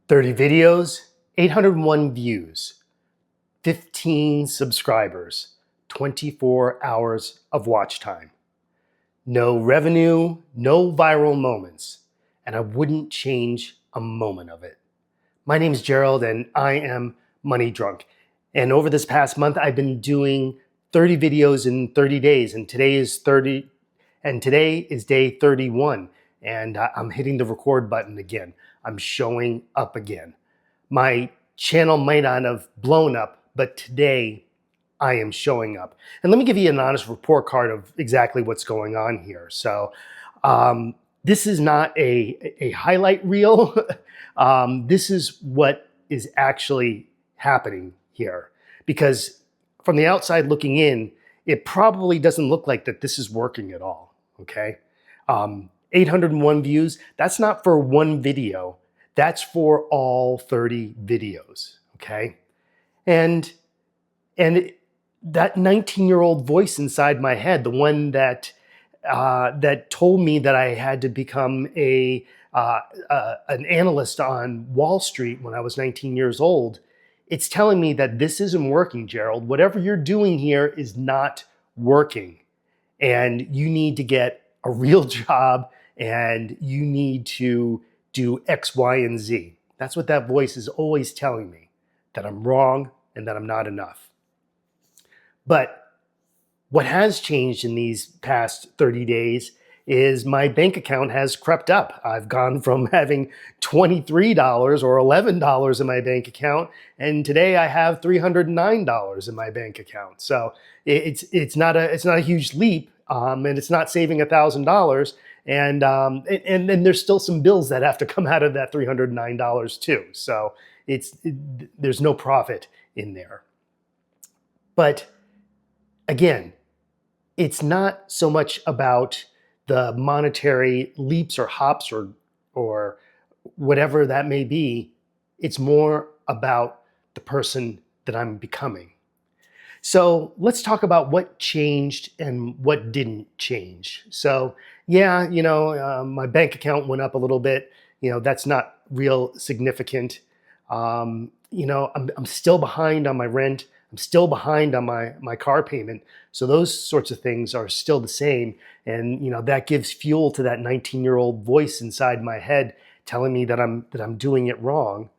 30 videos, 801 views, 15 subscribers, 24 hours of watch time. No revenue, no viral moments, and I wouldn't change a moment of it. My name is Gerald and I am money drunk. And over this past month, I've been doing 30 videos in 30 days, and today is day 31. And I'm hitting the record button again. I'm showing up again. My channel might not have blown up, but today I am showing up. And let me give you an honest report card of exactly what's going on here. So this is not a highlight reel. This is what is actually happening here. Because from the outside looking in, it probably doesn't look like that this is working at all, okay? 801 views, that's not for one video. That's for all 30 videos, okay? And that 19-year-old voice inside my head, the one that told me that I had to become an analyst on Wall Street when I was 19 years old, it's telling me that this isn't working, Gerald. Whatever you're doing here is not working. And you need to get a real job and you need to do X, Y, and Z. That's what that voice is always telling me, that I'm wrong and that I'm not enough. But what has changed in these past 30 days is my bank account has crept up. I've gone from having $23 or $11 in my bank account, and today I have $309 in my bank account. So it's not a huge leap, and it's not saving $1,000. And then there's still some bills that have to come out of that $309 too. So there's no profit in there. But again, it's not so much about the monetary leaps or hops or whatever that may be. It's more about the person that I'm becoming. So let's talk about what changed and what didn't change. So yeah, my bank account went up a little bit. That's not real significant. I'm still behind on my rent. I'm still behind on my car payment. So those sorts of things are still the same. And that gives fuel to that 19-year-old voice inside my head telling me that I'm doing it wrong.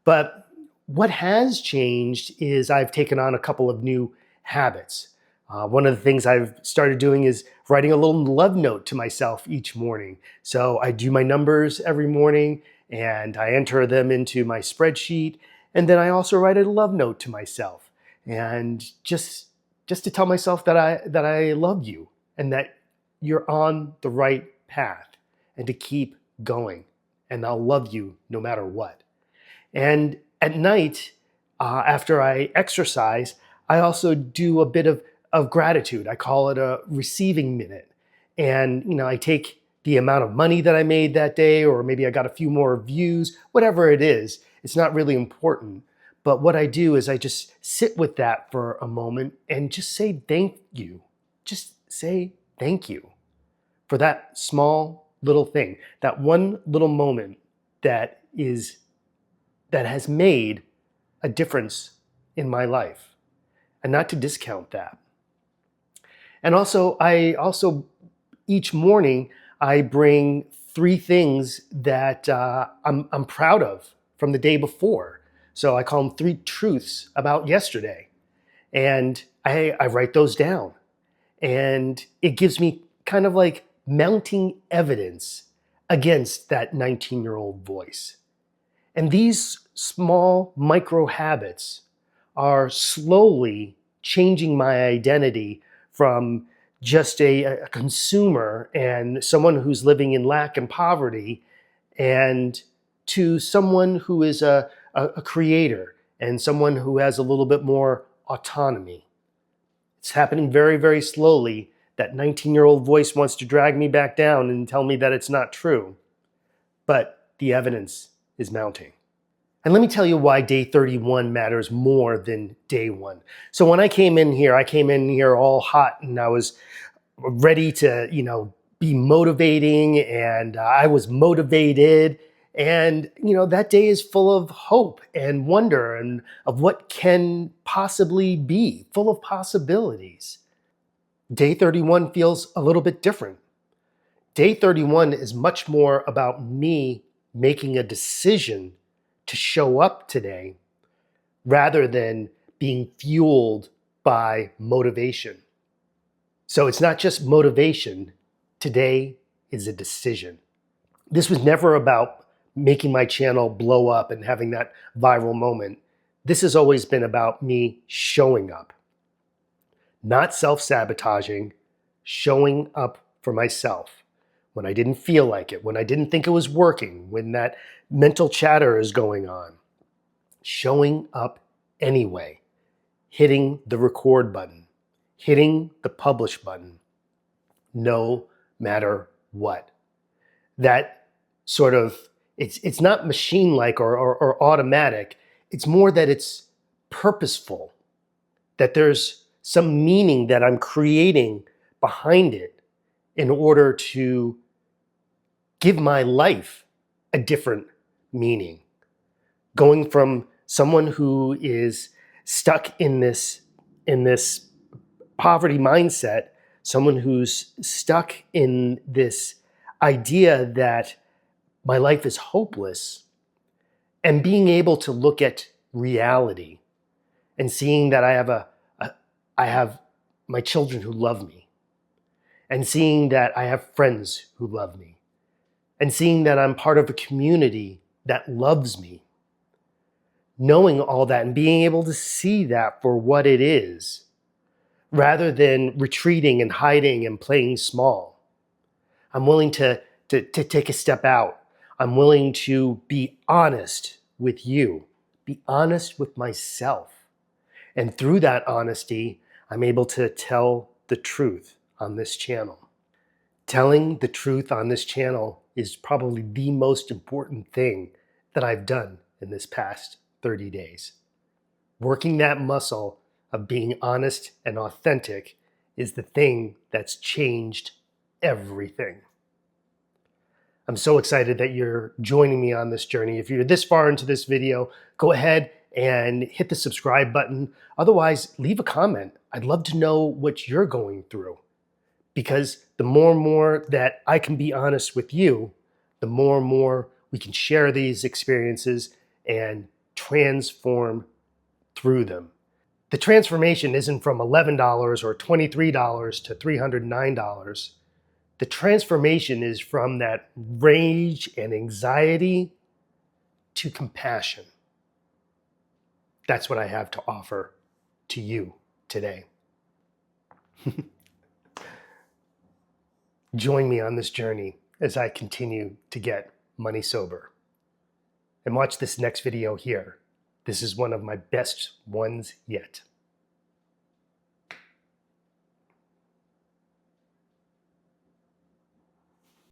But what has changed is I've taken on a couple of new habits. One of the things I've started doing is writing a little love note to myself each morning. So I do my numbers every morning and I enter them into my spreadsheet. And then I also write a love note to myself. And just to tell myself that I love you and that you're on the right path and to keep going. And I'll love you no matter what. And at night, after I exercise, I also do a bit of gratitude. I call it a receiving minute. And I take the amount of money that I made that day, or maybe I got a few more views, whatever it is. It's not really important. But what I do is I just sit with that for a moment and just say thank you. Just say thank you for that small little thing, that one little moment that has made a difference in my life, and not to discount that. And also, each morning I bring 3 things that I'm proud of from the day before. So I call them 3 truths about yesterday. And I write those down. And it gives me kind of like mounting evidence against that 19-year-old voice. And these small micro habits are slowly changing my identity from just a consumer and someone who's living in lack and poverty, and to someone who is a creator and someone who has a little bit more autonomy. It's happening very, very slowly. That 19-year-old voice wants to drag me back down and tell me that it's not true. But the evidence is mounting. And let me tell you why day 31 matters more than day 1. So when I came in here all hot and I was ready to, be motivating, and I was motivated. And, that day is full of hope and wonder and of what can possibly be, full of possibilities. Day 31 feels a little bit different. Day 31 is much more about me making a decision to show up today rather than being fueled by motivation. So it's not just motivation. Today is a decision. This was never about making my channel blow up and having that viral moment. This has always been about me showing up, not self-sabotaging, showing up for myself when I didn't feel like it, when I didn't think it was working, when that mental chatter is going on. Showing up anyway, hitting the record button, hitting the publish button, no matter what. That sort of, it's not machine-like or automatic. It's more that it's purposeful, that there's some meaning that I'm creating behind it in order to give my life a different meaning. Going from someone who is stuck in this poverty mindset, someone who's stuck in this idea that my life is hopeless, and being able to look at reality and seeing that I have my children who love me, and seeing that I have friends who love me, and seeing that I'm part of a community that loves me. Knowing all that and being able to see that for what it is, rather than retreating and hiding and playing small. I'm willing to take a step out. I'm willing to be honest with you, be honest with myself. And through that honesty, I'm able to tell the truth on this channel. Telling the truth on this channel is probably the most important thing that I've done in this past 30 days. Working that muscle of being honest and authentic is the thing that's changed everything. I'm so excited that you're joining me on this journey. If you're this far into this video, go ahead and hit the subscribe button. Otherwise, leave a comment. I'd love to know what you're going through, because the more and more that I can be honest with you, the more and more we can share these experiences and transform through them. The transformation isn't from $11 or $23 to $309. The transformation is from that rage and anxiety to compassion. That's what I have to offer to you today. Join me on this journey as I continue to get money sober. And watch this next video here. This is one of my best ones yet.